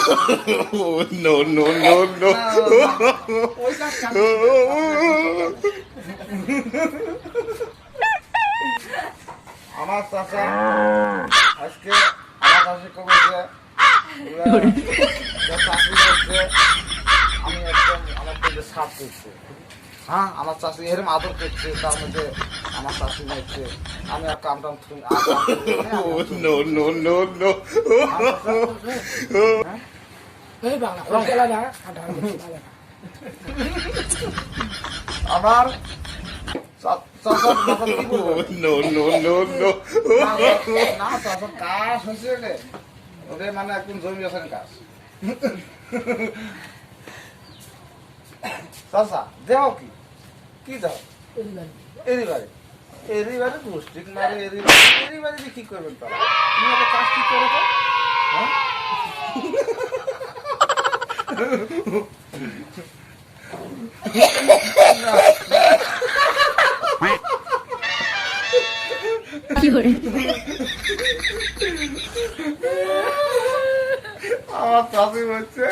No, no, no, no. আমার চাচা আজকে আমার কাছে কমেছে চাকরি করছে। আমি একদম আমার পেটে সাপ করছে। হ্যাঁ, আমার চাষি এরম আদর করছে, তার মধ্যে আমার চাষি নিচ্ছে। আমি আর কাম টাম No, no, no, no. আমার চাষার মাথা কি বলবো? No, no, no, no. না চাষার কাজ হয়েছে রে, ওদের মানে একদম জমি আছেন কাজ। চাষা দেও কি কি দাও? এরিবারে এরিবারে পুষ্টিক মারে এরিবারে কি করবেন তারা? তুমি একটা কাজ কি করো তো? হ্যাঁ কি করে আমার চাষি হচ্ছে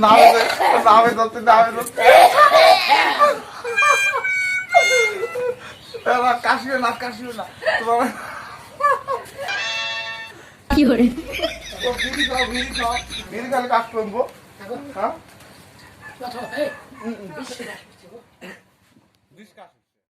নামে ধরতে কাশিও না তোমার কি করে বিড়ি খালে কাজ করবো। হ্যাঁ